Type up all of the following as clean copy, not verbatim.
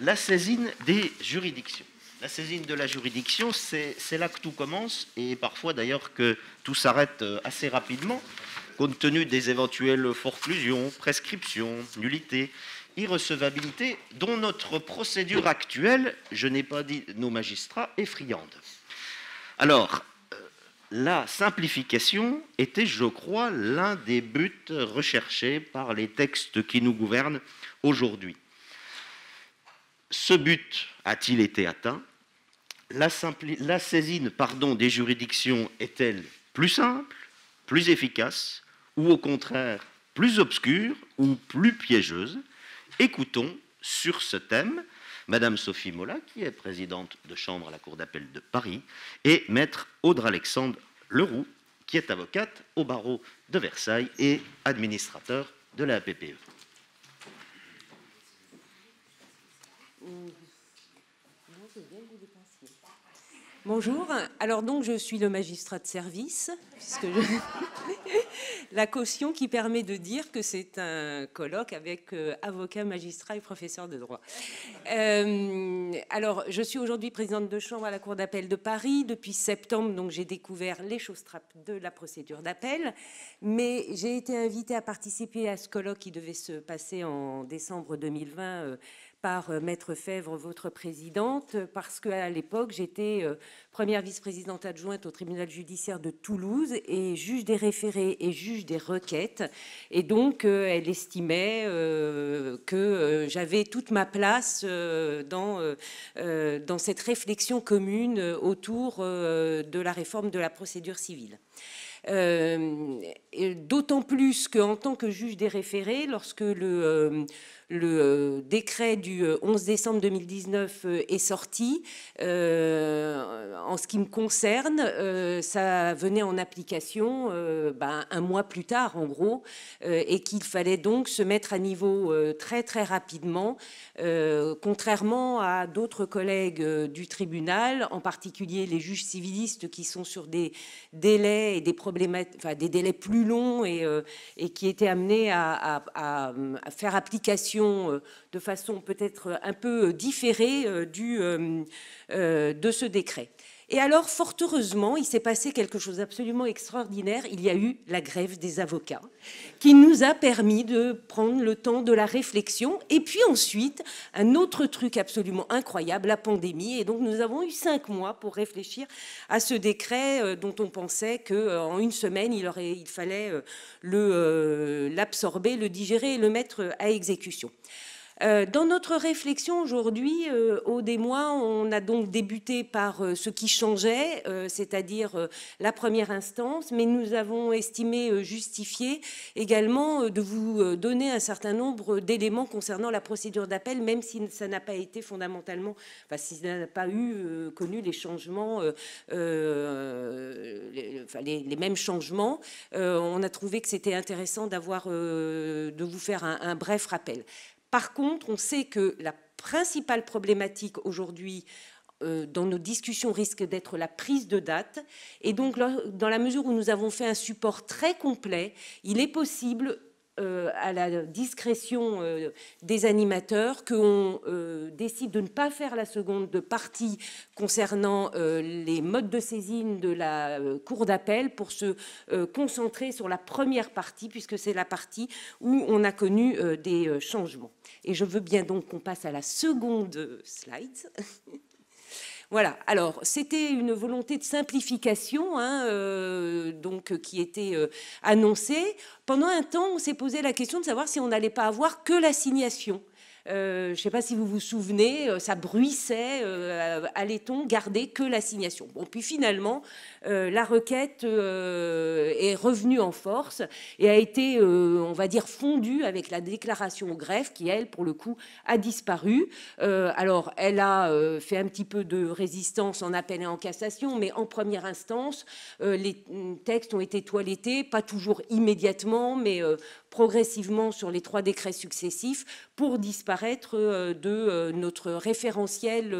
la saisine des juridictions. La saisine de la juridiction, c'est là que tout commence, et parfois d'ailleurs que tout s'arrête assez rapidement, compte tenu des éventuelles forclusions, prescriptions, nullités, irrecevabilité, dont notre procédure actuelle, je n'ai pas dit nos magistrats, est friande. Alors, la simplification était, je crois, l'un des buts recherchés par les textes qui nous gouvernent aujourd'hui. Ce but a-t-il été atteint? La saisine des juridictions est-elle plus simple, plus efficace, ou au contraire plus obscure ou plus piégeuse? Écoutons sur ce thème Madame Sophie Mola, qui est présidente de chambre à la Cour d'appel de Paris, et Maître Audre-Alexandre Leroux, qui est avocate au barreau de Versailles et administrateur de la APPE. Bonjour, alors donc je suis le magistrat de service, puisque la caution qui permet de dire que c'est un colloque avec avocats, magistrats et professeurs de droit. Alors je suis aujourd'hui présidente de chambre à la Cour d'appel de Paris. Depuis septembre, donc j'ai découvert les choses-trappes de la procédure d'appel, mais j'ai été invitée à participer à ce colloque qui devait se passer en décembre 2020 par Maître Fèvre, votre présidente, parce qu'à l'époque, j'étais première vice-présidente adjointe au tribunal judiciaire de Toulouse et juge des référés et juge des requêtes. Et donc, elle estimait que j'avais toute ma place dans cette réflexion commune autour de la réforme de la procédure civile. D'autant plus qu'en tant que juge des référés, lorsque le décret du 11 décembre 2019 est sorti, en ce qui me concerne, ça venait en application un mois plus tard, en gros, et qu'il fallait donc se mettre à niveau très, très rapidement, contrairement à d'autres collègues du tribunal, en particulier les juges civilistes qui sont sur des délais et des délais plus longs et qui étaient amenés à faire application de façon peut-être un peu différée de ce décret. Et alors, fort heureusement, il s'est passé quelque chose d'absolument extraordinaire. Il y a eu la grève des avocats qui nous a permis de prendre le temps de la réflexion. Et puis ensuite, un autre truc absolument incroyable, la pandémie. Et donc, nous avons eu 5 mois pour réfléchir à ce décret dont on pensait qu'en une semaine, il fallait l'absorber, le digérer et le mettre à exécution. Dans notre réflexion aujourd'hui, Aude et moi, on a donc débuté par ce qui changeait, c'est-à-dire la première instance, mais nous avons estimé justifié également de vous donner un certain nombre d'éléments concernant la procédure d'appel, même si ça n'a pas été fondamentalement, si ça n'a pas connu les changements, les mêmes changements. On a trouvé que c'était intéressant de vous faire un bref rappel. Par contre, on sait que la principale problématique aujourd'hui dans nos discussions risque d'être la prise de date. Et donc, dans la mesure où nous avons fait un support très complet, il est possible, à la discrétion des animateurs, qu'on décide de ne pas faire la seconde partie concernant les modes de saisine de la cour d'appel pour se concentrer sur la première partie, puisque c'est la partie où on a connu des changements. Et je veux bien donc qu'on passe à la seconde slide. Voilà, alors c'était une volonté de simplification qui était annoncée. Pendant un temps, on s'est posé la question de savoir si on n'allait pas avoir que l'assignation. Je ne sais pas si vous vous souvenez, ça bruissait, allait-on garder que l'assignation? Bon, puis finalement, la requête est revenue en force et a été, on va dire, fondue avec la déclaration au greffe qui, elle, pour le coup, a disparu. Alors, elle a fait un petit peu de résistance en appel et en cassation, mais en première instance, les textes ont été toilettés, pas toujours immédiatement, mais progressivement sur les 3 décrets successifs pour disparaître disparaître de notre référentiel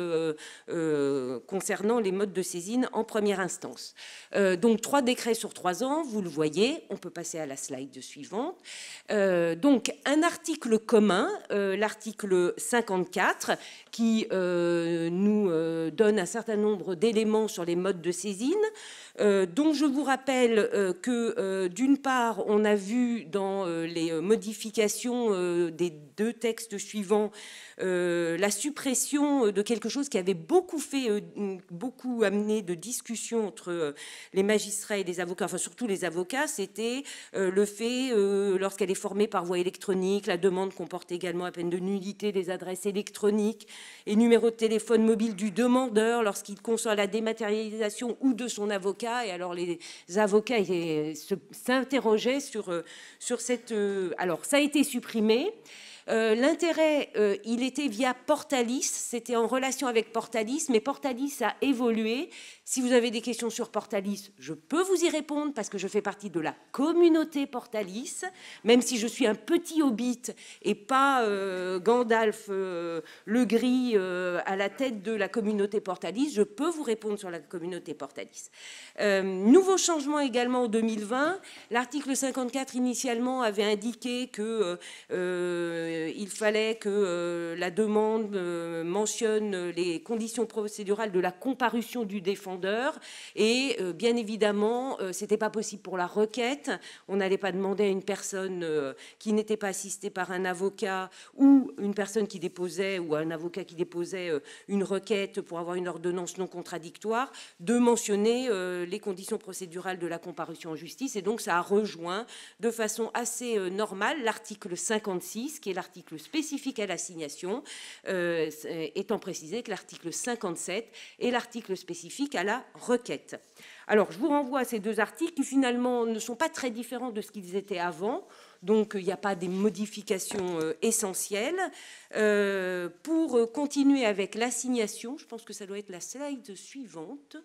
concernant les modes de saisine en première instance. Donc 3 décrets sur 3 ans, vous le voyez, on peut passer à la slide suivante. Donc un article commun, l'article 54, qui nous donne un certain nombre d'éléments sur les modes de saisine. Donc je vous rappelle que d'une part, on a vu dans les modifications des 2 textes suivants la suppression de quelque chose qui avait beaucoup amené de discussions entre les magistrats et les avocats, enfin surtout les avocats, c'était le fait, lorsqu'elle est formée par voie électronique, la demande comporte également à peine de nullité des adresses électroniques et numéro de téléphone mobile du demandeur lorsqu'il conçoit la dématérialisation ou de son avocat. Et alors les avocats s'interrogeaient sur cette... alors ça a été supprimé. L'intérêt, il était via Portalis, c'était en relation avec Portalis, mais Portalis a évolué. Si vous avez des questions sur Portalis, je peux vous y répondre parce que je fais partie de la communauté Portalis, même si je suis un petit hobbit et pas Gandalf le gris à la tête de la communauté Portalis, je peux vous répondre sur la communauté Portalis. Nouveau changement également en 2020, l'article 54 initialement avait indiqué que il fallait que la demande mentionne les conditions procédurales de la comparution du défendeur et bien évidemment ce n'était pas possible pour la requête. On n'allait pas demander à une personne qui n'était pas assistée par un avocat ou une personne qui déposait ou un avocat qui déposait une requête pour avoir une ordonnance non contradictoire de mentionner les conditions procédurales de la comparution en justice, et donc ça a rejoint de façon assez normale l'article 56 qui est l'article spécifique à l'assignation, étant précisé que l'article 57 est l'article spécifique à la requête. Alors, je vous renvoie à ces 2 articles qui finalement ne sont pas très différents de ce qu'ils étaient avant, donc il n'y a pas des modifications essentielles. Pour continuer avec l'assignation, je pense que ça doit être la slide suivante.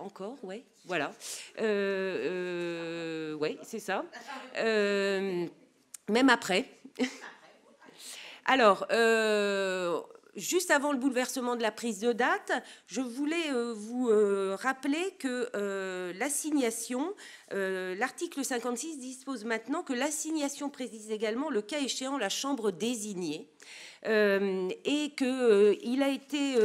Encore, ouais, voilà. Ouais, c'est ça. Même après. Alors, juste avant le bouleversement de la prise de date, je voulais vous rappeler que l'assignation, l'article 56 dispose maintenant que l'assignation précise également, le cas échéant, la chambre désignée. Et qu'il a été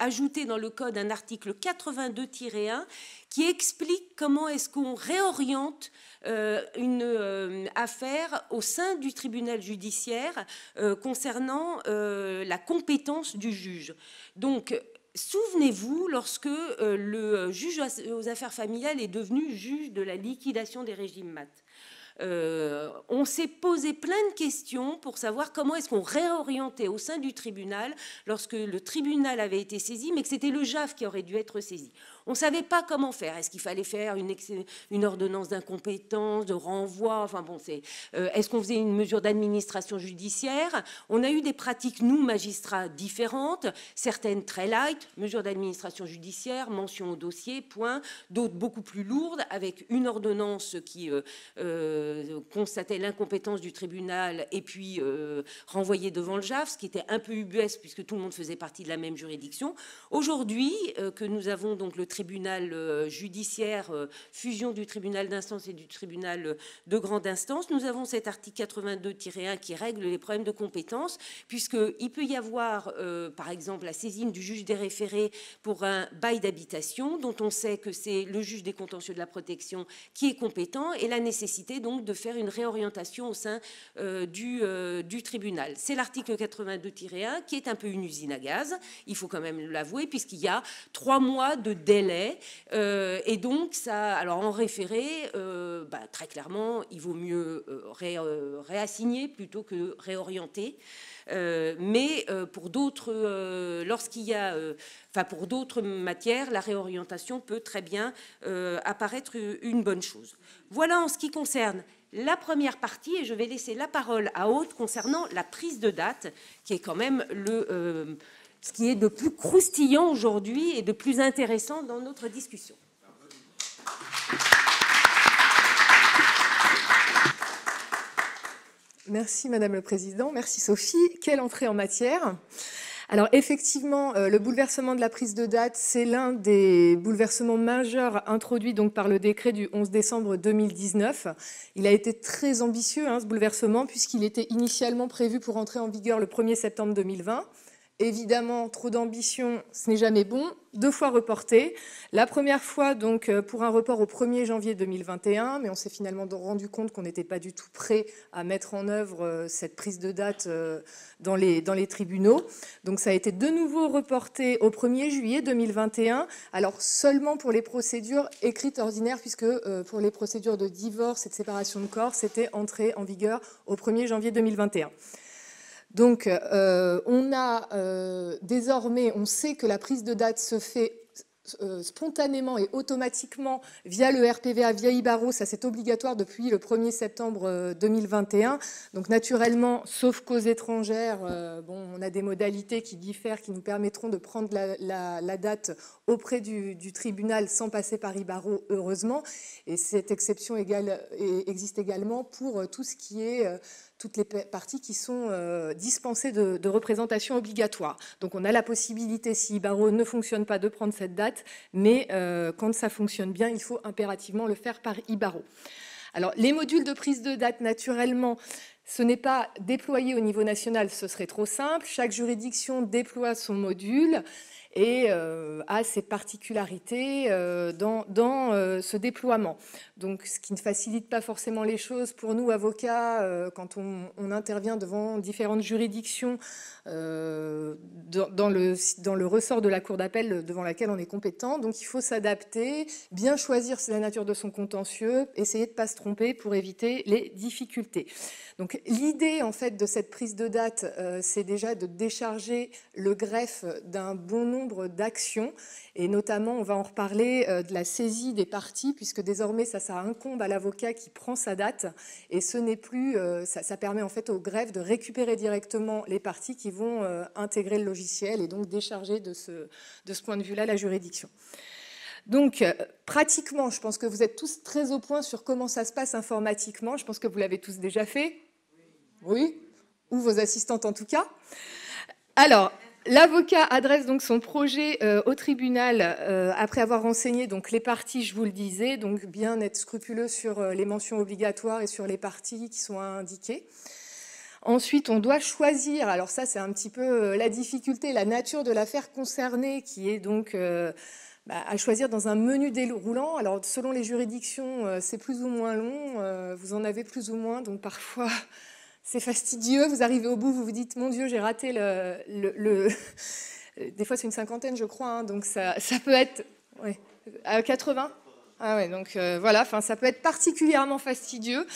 ajouté dans le code un article 82-1 qui explique comment est-ce qu'on réoriente une affaire au sein du tribunal judiciaire concernant la compétence du juge. Donc, souvenez-vous, lorsque le juge aux affaires familiales est devenu juge de la liquidation des régimes mat', on s'est posé plein de questions pour savoir comment est-ce qu'on réorientait au sein du tribunal lorsque le tribunal avait été saisi, mais que c'était le JAF qui aurait dû être saisi. On ne savait pas comment faire. Est-ce qu'il fallait faire une ordonnance d'incompétence, de renvoi, enfin bon, est-ce qu'on faisait une mesure d'administration judiciaire? On a eu des pratiques, nous, magistrats, différentes, certaines très light, mesure d'administration judiciaire, mention au dossier, point, d'autres beaucoup plus lourdes, avec une ordonnance qui constatait l'incompétence du tribunal et puis renvoyait devant le JAF, ce qui était un peu ubuesque puisque tout le monde faisait partie de la même juridiction. Aujourd'hui, que nous avons donc le tribunal judiciaire, fusion du tribunal d'instance et du tribunal de grande instance, nous avons cet article 82-1 qui règle les problèmes de compétence, puisqu'il peut y avoir, par exemple, la saisine du juge des référés pour un bail d'habitation, dont on sait que c'est le juge des contentieux de la protection qui est compétent, et la nécessité donc de faire une réorientation au sein du tribunal. C'est l'article 82-1 qui est un peu une usine à gaz, il faut quand même l'avouer, puisqu'il y a 3 mois de délai. Et donc, ça, alors en référé, très clairement, il vaut mieux réassigner plutôt que réorienter. Mais pour d'autres, lorsqu'il y a, pour d'autres matières, la réorientation peut très bien apparaître une bonne chose. Voilà en ce qui concerne la première partie, et je vais laisser la parole à Aude concernant la prise de date, qui est quand même ce qui est de plus croustillant aujourd'hui et de plus intéressant dans notre discussion. Merci Madame le Président, merci Sophie. Quelle entrée en matière. Alors effectivement, le bouleversement de la prise de date, c'est l'un des bouleversements majeurs introduits donc par le décret du 11 décembre 2019. Il a été très ambitieux, ce bouleversement, puisqu'il était initialement prévu pour entrer en vigueur le 1er septembre 2020. Évidemment, trop d'ambition, ce n'est jamais bon. 2 fois reporté. La première fois, donc, pour un report au 1er janvier 2021, mais on s'est finalement rendu compte qu'on n'était pas du tout prêt à mettre en œuvre cette prise de date dans les tribunaux. Donc, ça a été de nouveau reporté au 1er juillet 2021. Alors, seulement pour les procédures écrites ordinaires, puisque pour les procédures de divorce et de séparation de corps, c'était entré en vigueur au 1er janvier 2021. Donc, désormais, on sait que la prise de date se fait spontanément et automatiquement via le RPVA, via Ibaro. Ça, c'est obligatoire depuis le 1er septembre 2021. Donc, naturellement, sauf cause étrangère, on a des modalités qui diffèrent, qui nous permettront de prendre la date auprès du tribunal sans passer par Ibaro, heureusement. Et cette exception existe également pour tout ce qui est toutes les parties qui sont dispensées de représentation obligatoire. Donc on a la possibilité, si Ibaro ne fonctionne pas, de prendre cette date, mais quand ça fonctionne bien, il faut impérativement le faire par Ibaro. Alors les modules de prise de date, naturellement, ce n'est pas déployé au niveau national, ce serait trop simple. Chaque juridiction déploie son module et a ses particularités dans ce déploiement. Donc, ce qui ne facilite pas forcément les choses pour nous, avocats, quand on intervient devant différentes juridictions dans le ressort de la cour d'appel devant laquelle on est compétent. Donc, il faut s'adapter, bien choisir la nature de son contentieux, essayer de ne pas se tromper pour éviter les difficultés. Donc, l'idée, en fait, de cette prise de date, c'est déjà de décharger le greffe d'un bon nombre d'actions. Et notamment, on va en reparler de la saisie des parties, puisque désormais, ça incombe à l'avocat qui prend sa date. Et ce n'est plus, ça permet en fait au greffe de récupérer directement les parties qui vont intégrer le logiciel et donc décharger de ce point de vue-là la juridiction. Donc, pratiquement, je pense que vous êtes tous très au point sur comment ça se passe informatiquement. Je pense que vous l'avez tous déjà fait. Oui, ou vos assistantes en tout cas. Alors, l'avocat adresse donc son projet au tribunal après avoir renseigné donc les parties, je vous le disais, donc bien être scrupuleux sur les mentions obligatoires et sur les parties qui sont indiquées. Ensuite, on doit choisir, alors ça c'est un petit peu la difficulté, la nature de l'affaire concernée qui est donc à choisir dans un menu déroulant. Alors selon les juridictions, c'est plus ou moins long, vous en avez plus ou moins, donc parfois c'est fastidieux, vous arrivez au bout, vous vous dites « Mon Dieu, j'ai raté Des fois, c'est une cinquantaine, je crois, donc ça peut être... Ouais, à 80 ? Ah ouais, donc voilà, ça peut être particulièrement fastidieux.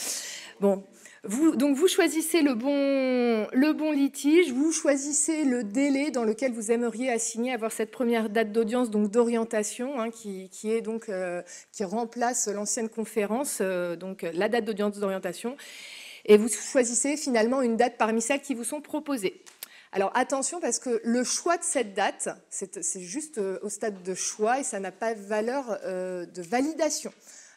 Bon, vous choisissez le bon litige, vous choisissez le délai dans lequel vous aimeriez assigner, avoir cette première date d'audience, donc d'orientation, qui remplace l'ancienne conférence, donc la date d'audience d'orientation. Et vous choisissez finalement une date parmi celles qui vous sont proposées. Alors attention, parce que le choix de cette date, c'est juste au stade de choix et ça n'a pas valeur de validation.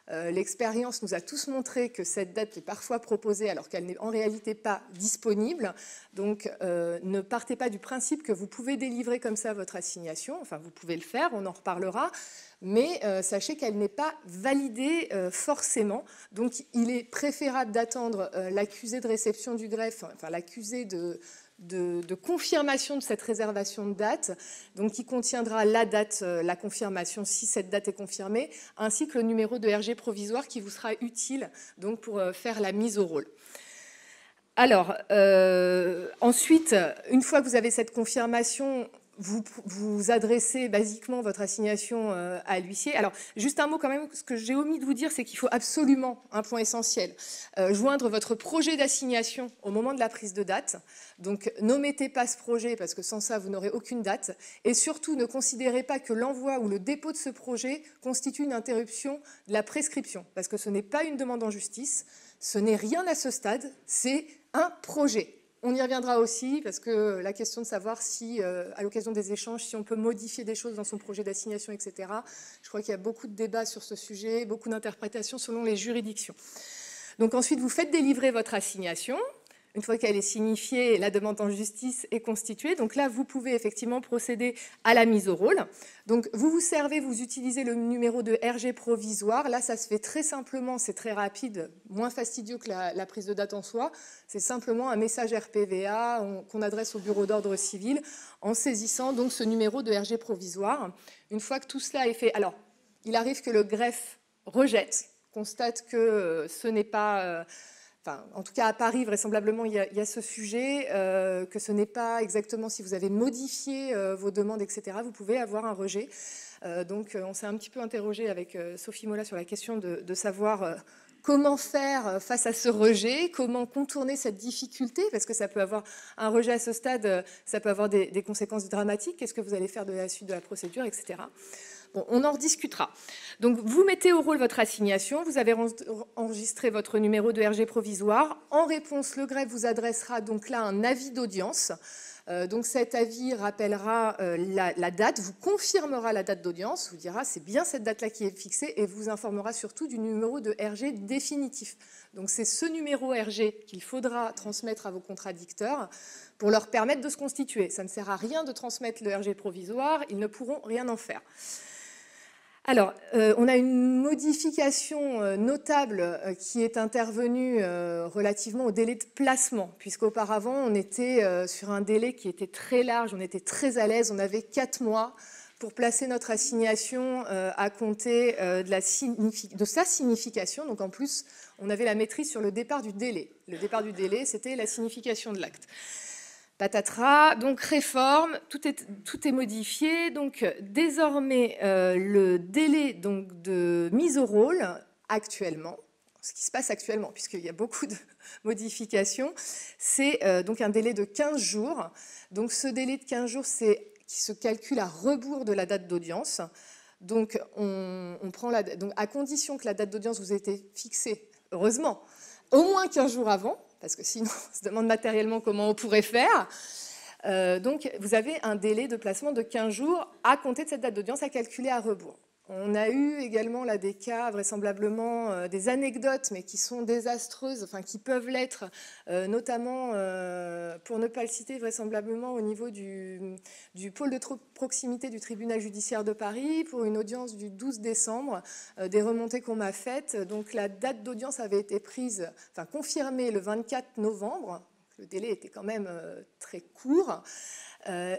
L'expérience nous a tous montré que cette date est parfois proposée alors qu'elle n'est en réalité pas disponible. Donc ne partez pas du principe que vous pouvez délivrer comme ça votre assignation. Enfin, vous pouvez le faire, on en reparlera. Mais sachez qu'elle n'est pas validée forcément. Donc il est préférable d'attendre l'accusé de réception du greffe, enfin l'accusé de confirmation de cette réservation de date, donc qui contiendra la date, la confirmation si cette date est confirmée, ainsi que le numéro de RG provisoire qui vous sera utile donc, pour faire la mise au rôle. Alors, ensuite, une fois que vous avez cette confirmation, vous adressez basiquement votre assignation à l'huissier. Alors, juste un mot quand même, ce que j'ai omis de vous dire, c'est qu'il faut absolument, un point essentiel, joindre votre projet d'assignation au moment de la prise de date. Donc, n'omettez pas ce projet, parce que sans ça, vous n'aurez aucune date. Et surtout, ne considérez pas que l'envoi ou le dépôt de ce projet constitue une interruption de la prescription, parce que ce n'est pas une demande en justice, ce n'est rien à ce stade, c'est un projet. On y reviendra aussi, parce que la question de savoir si, à l'occasion des échanges, si on peut modifier des choses dans son projet d'assignation, etc. Je crois qu'il y a beaucoup de débats sur ce sujet, beaucoup d'interprétations selon les juridictions. Donc ensuite, vous faites délivrer votre assignation. Une fois qu'elle est signifiée, la demande en justice est constituée. Donc là, vous pouvez effectivement procéder à la mise au rôle. Donc vous utilisez le numéro de RG provisoire. Là, ça se fait très simplement, c'est très rapide, moins fastidieux que la prise de date en soi. C'est simplement un message RPVA qu'on adresse au bureau d'ordre civil en saisissant donc ce numéro de RG provisoire. Une fois que tout cela est fait, alors il arrive que le greffe rejette, constate que ce n'est pas... Enfin, en tout cas, à Paris, vraisemblablement, il y a ce sujet, que ce n'est pas exactement si vous avez modifié vos demandes, etc., vous pouvez avoir un rejet. Donc, on s'est un petit peu interrogé avec Sophie Mola sur la question de savoir comment faire face à ce rejet, comment contourner cette difficulté, parce que ça peut avoir un rejet à ce stade, ça peut avoir des conséquences dramatiques. Qu'est-ce que vous allez faire de la suite de la procédure, etc. Bon, on en rediscutera. Donc, vous mettez au rôle votre assignation, vous avez enregistré votre numéro de RG provisoire. En réponse, le greffe vous adressera donc là un avis d'audience. Donc, cet avis rappellera la date, vous confirmera la date d'audience, vous dira c'est bien cette date-là qui est fixée et vous informera surtout du numéro de RG définitif. Donc, c'est ce numéro RG qu'il faudra transmettre à vos contradicteurs pour leur permettre de se constituer. Ça ne sert à rien de transmettre le RG provisoire, ils ne pourront rien en faire. Alors, on a une modification notable qui est intervenue relativement au délai de placement, puisqu'auparavant, on était sur un délai qui était très large, on était très à l'aise, on avait 4 mois pour placer notre assignation à compter de sa signification. Donc, en plus, on avait la maîtrise sur le départ du délai. Le départ du délai, c'était la signification de l'acte. Patatras, donc réforme, tout est modifié. Donc désormais, le délai donc, de mise au rôle actuellement, ce qui se passe actuellement, puisqu'il y a beaucoup de modifications, c'est donc un délai de 15 jours. Donc ce délai de 15 jours, c'est qui se calcule à rebours de la date d'audience. Donc, on prend donc à condition que la date d'audience vous ait été fixée, heureusement, au moins 15 jours avant, parce que sinon, on se demande matériellement comment on pourrait faire. Donc, vous avez un délai de placement de 15 jours à compter de cette date d'audience à calculer à rebours. On a eu également là des cas, vraisemblablement des anecdotes, mais qui sont désastreuses, enfin qui peuvent l'être, notamment, pour ne pas le citer, vraisemblablement au niveau du pôle de proximité du tribunal judiciaire de Paris, pour une audience du 12 décembre, des remontées qu'on m'a faites. Donc la date d'audience avait été prise, enfin confirmée le 24 novembre. Le délai était quand même très court.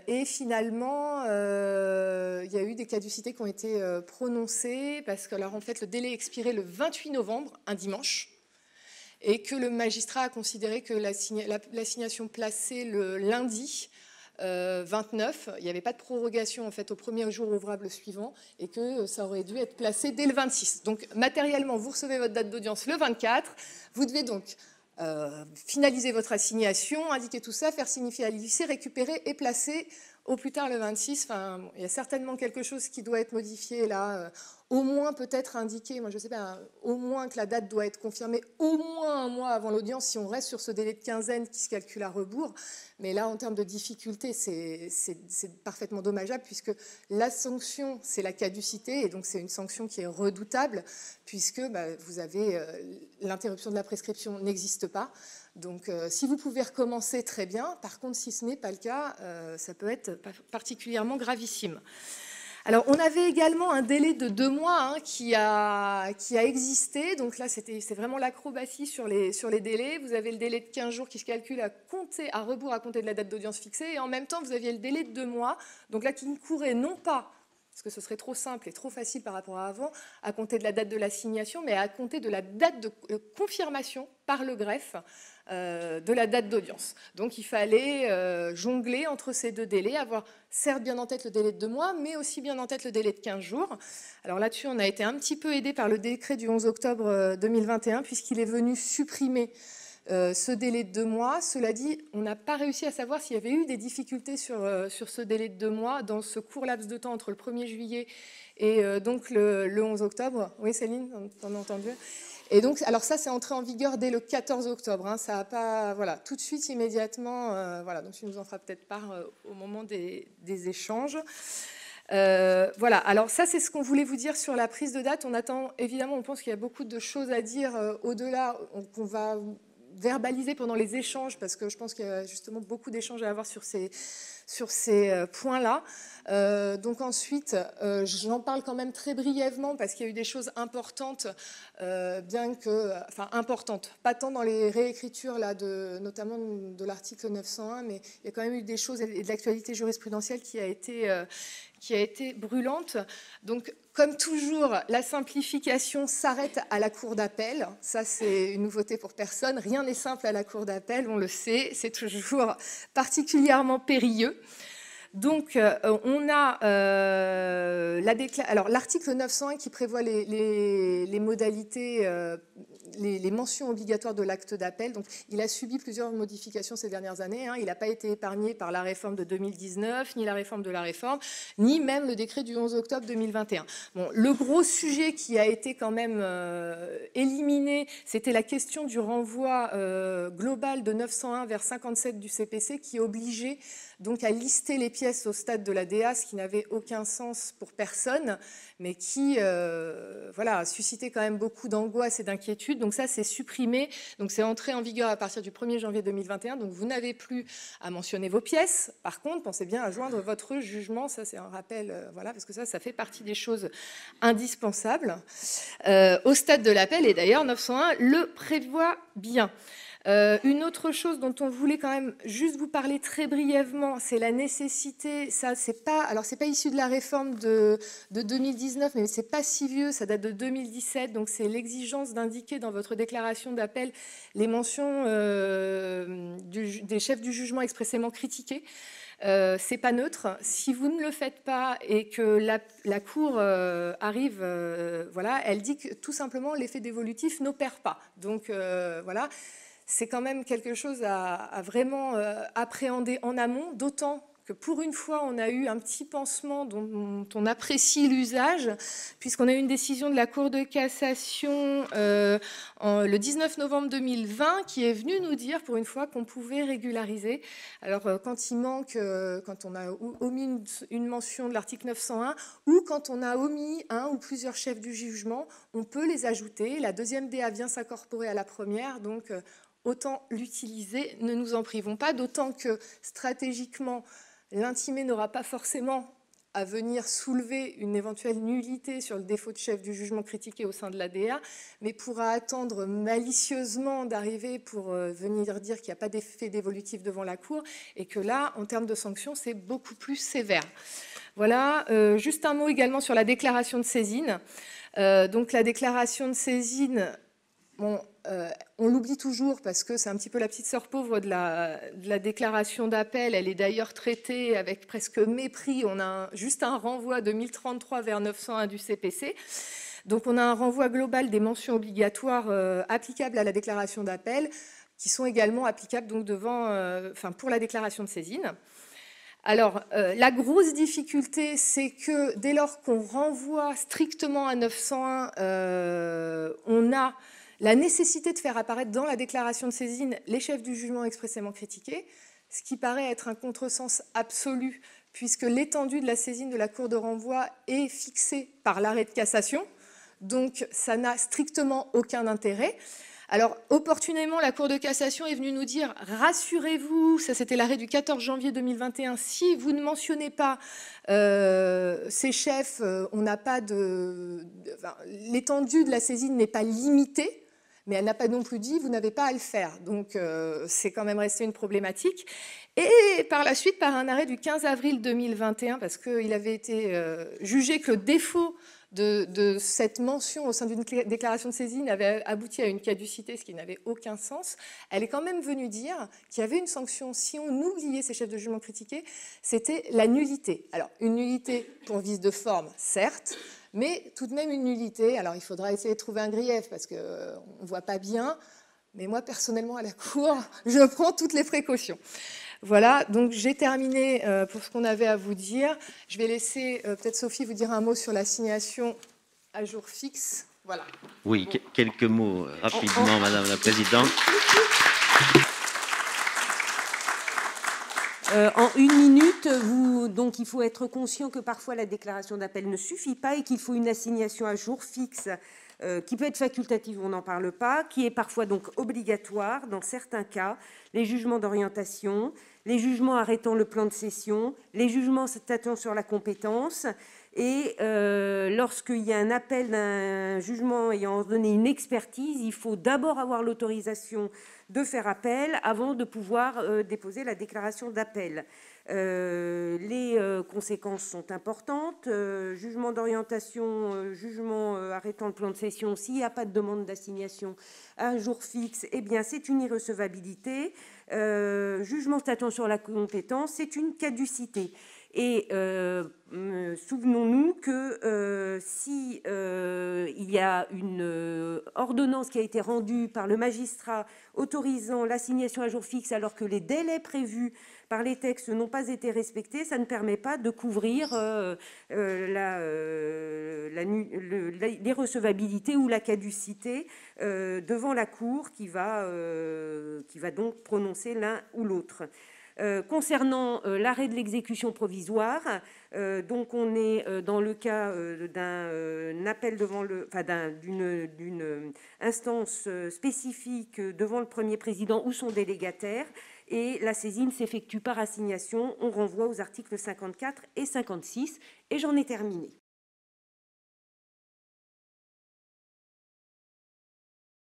Et finalement, il y a eu des caducités qui ont été prononcées parce que, alors, en fait, le délai expirait le 28 novembre, un dimanche, et que le magistrat a considéré que l'assignation placée le lundi 29, il n'y avait pas de prorogation en fait, au premier jour ouvrable suivant et que ça aurait dû être placé dès le 26. Donc, matériellement, vous recevez votre date d'audience le 24. Vous devez donc finaliser votre assignation, indiquer tout ça, faire signifier à l'huissier, récupérer et placer au plus tard le 26. Enfin, il y a certainement quelque chose qui doit être modifié là, au moins peut-être indiquer, moi je sais pas, au moins que la date doit être confirmée au moins un mois avant l'audience si on reste sur ce délai de quinzaine qui se calcule à rebours. Mais là, en termes de difficulté, c'est parfaitement dommageable puisque la sanction, c'est la caducité et donc c'est une sanction qui est redoutable puisque vous avez l'interruption de la prescription n'existe pas. Donc, si vous pouvez recommencer, très bien. Par contre, si ce n'est pas le cas, ça peut être particulièrement gravissime. Alors, on avait également un délai de 2 mois qui a existé. Donc là, c'est vraiment l'acrobatie sur les délais. Vous avez le délai de 15 jours qui se calcule à rebours à compter de la date d'audience fixée. Et en même temps, vous aviez le délai de 2 mois. Donc là, qui ne courait non pas, parce que ce serait trop simple et trop facile par rapport à avant, à compter de la date de l'assignation, mais à compter de la date de confirmation par le greffe de la date d'audience. Donc il fallait jongler entre ces deux délais, avoir certes bien en tête le délai de 2 mois, mais aussi bien en tête le délai de 15 jours. Alors là-dessus, on a été un petit peu aidé par le décret du 11 octobre 2021, puisqu'il est venu supprimer ce délai de 2 mois. Cela dit, on n'a pas réussi à savoir s'il y avait eu des difficultés sur ce délai de 2 mois dans ce court laps de temps entre le 1er juillet et donc le 11 octobre. Oui, Céline, t'en as entendu ? Et donc, alors ça, c'est entré en vigueur dès le 14 octobre. Ça n'a pas, voilà, tout de suite, immédiatement. Voilà, donc tu nous en feras peut-être part au moment des échanges. Voilà, alors ça, c'est ce qu'on voulait vous dire sur la prise de date. On attend, évidemment, on pense qu'il y a beaucoup de choses à dire au-delà, qu'on va verbalisé pendant les échanges, parce que je pense qu'il y a justement beaucoup d'échanges à avoir sur ces points-là. Donc ensuite, j'en parle quand même très brièvement, parce qu'il y a eu des choses importantes, importantes, pas tant dans les réécritures, là, notamment de l'article 901, mais il y a quand même eu des choses et de l'actualité jurisprudentielle qui a été brûlante. Donc, comme toujours, la simplification s'arrête à la cour d'appel. Ça, c'est une nouveauté pour personne. Rien n'est simple à la cour d'appel, on le sait. C'est toujours particulièrement périlleux. Donc, on a l'article 901 qui prévoit les modalités, les mentions obligatoires de l'acte d'appel. Donc, il a subi plusieurs modifications ces dernières années. Il n'a pas été épargné par la réforme de 2019, ni la réforme de la réforme, ni même le décret du 11 octobre 2021. Bon, le gros sujet qui a été quand même éliminé, c'était la question du renvoi global de 901 vers 57 du CPC qui obligeait donc à lister les pièces au stade de la DA, ce qui n'avait aucun sens pour personne, mais qui a suscité quand même beaucoup d'angoisse et d'inquiétude. Donc ça, c'est supprimé. Donc c'est entré en vigueur à partir du 1er janvier 2021. Donc vous n'avez plus à mentionner vos pièces. Par contre, pensez bien à joindre votre jugement. Ça, c'est un rappel, parce que ça fait partie des choses indispensables au stade de l'appel. Et d'ailleurs, 901 le prévoit bien. Une autre chose dont on voulait quand même juste vous parler très brièvement, c'est la nécessité, ça c'est pas issu de la réforme de 2019, mais c'est pas si vieux, ça date de 2017, donc c'est l'exigence d'indiquer dans votre déclaration d'appel les mentions des chefs du jugement expressément critiqués. C'est pas neutre. Si vous ne le faites pas et que la Cour arrive, elle dit que tout simplement l'effet dévolutif n'opère pas. Donc voilà. C'est quand même quelque chose à vraiment appréhender en amont, d'autant que pour une fois, on a eu un petit pansement dont on apprécie l'usage, puisqu'on a eu une décision de la Cour de cassation le 19 novembre 2020 qui est venue nous dire pour une fois qu'on pouvait régulariser. Alors quand il manque, quand on a omis une mention de l'article 901 ou quand on a omis un ou plusieurs chefs du jugement, on peut les ajouter. La deuxième DA vient s'incorporer à la première, donc autant l'utiliser, ne nous en privons pas, d'autant que stratégiquement, l'intimé n'aura pas forcément à venir soulever une éventuelle nullité sur le défaut de chef du jugement critiqué au sein de l'ADA, mais pourra attendre malicieusement d'arriver pour venir dire qu'il n'y a pas d'effet dévolutif devant la Cour, et que là, en termes de sanctions, c'est beaucoup plus sévère. Voilà, juste un mot également sur la déclaration de saisine. Donc la déclaration de saisine, bon, on l'oublie toujours parce que c'est un petit peu la petite sœur pauvre de la déclaration d'appel. Elle est d'ailleurs traitée avec presque mépris. On a juste un renvoi de 1033 vers 901 du CPC. Donc on a un renvoi global des mentions obligatoires applicables à la déclaration d'appel qui sont également applicables donc pour la déclaration de saisine. Alors, la grosse difficulté, c'est que dès lors qu'on renvoie strictement à 901, on a la nécessité de faire apparaître dans la déclaration de saisine les chefs du jugement expressément critiqués, ce qui paraît être un contresens absolu, puisque l'étendue de la saisine de la Cour de renvoi est fixée par l'arrêt de cassation, donc ça n'a strictement aucun intérêt. Alors, opportunément, la Cour de cassation est venue nous dire « Rassurez-vous », ça c'était l'arrêt du 14 janvier 2021, si vous ne mentionnez pas ces chefs, on n'a pas l'étendue de la saisine n'est pas limitée, mais elle n'a pas non plus dit « vous n'avez pas à le faire ». Donc, c'est quand même resté une problématique. Et par la suite, par un arrêt du 15 avril 2021, parce qu'il avait été jugé que le défaut de cette mention au sein d'une déclaration de saisine avait abouti à une caducité, ce qui n'avait aucun sens, elle est quand même venue dire qu'il y avait une sanction si on oubliait ces chefs de jugement critiqués, c'était la nullité. Alors, une nullité pour vice de forme, certes, mais tout de même une nullité. Alors, il faudra essayer de trouver un grief, parce qu'on ne voit pas bien, mais moi, personnellement, à la Cour, je prends toutes les précautions. Voilà, donc j'ai terminé pour ce qu'on avait à vous dire. Je vais laisser peut-être Sophie vous dire un mot sur l'assignation à jour fixe. Voilà. Oui, bon. Quelques mots rapidement, Madame la Présidente. En une minute, donc il faut être conscient que parfois la déclaration d'appel ne suffit pas et qu'il faut une assignation à jour fixe qui peut être facultative, on n'en parle pas, qui est parfois donc obligatoire dans certains cas, les jugements d'orientation, les jugements arrêtant le plan de cession, les jugements statuant sur la compétence. Et lorsqu'il y a un appel d'un jugement ayant ordonné une expertise, il faut d'abord avoir l'autorisation de faire appel avant de pouvoir déposer la déclaration d'appel. Les conséquences sont importantes. Jugement d'orientation, jugement arrêtant le plan de cession, s'il n'y a pas de demande d'assignation à un jour fixe, eh bien c'est une irrecevabilité. Jugement statuant sur la compétence, c'est une caducité. Et souvenons-nous que si il y a une ordonnance qui a été rendue par le magistrat autorisant l'assignation à jour fixe alors que les délais prévus par les textes n'ont pas été respectés, ça ne permet pas de couvrir l'irrecevabilité ou la caducité devant la Cour qui va donc prononcer l'un ou l'autre. Concernant l'arrêt de l'exécution provisoire, donc on est dans le cas d'un appel d'une instance spécifique devant le premier président ou son délégataire, et la saisine s'effectue par assignation. On renvoie aux articles 54 et 56, et j'en ai terminé.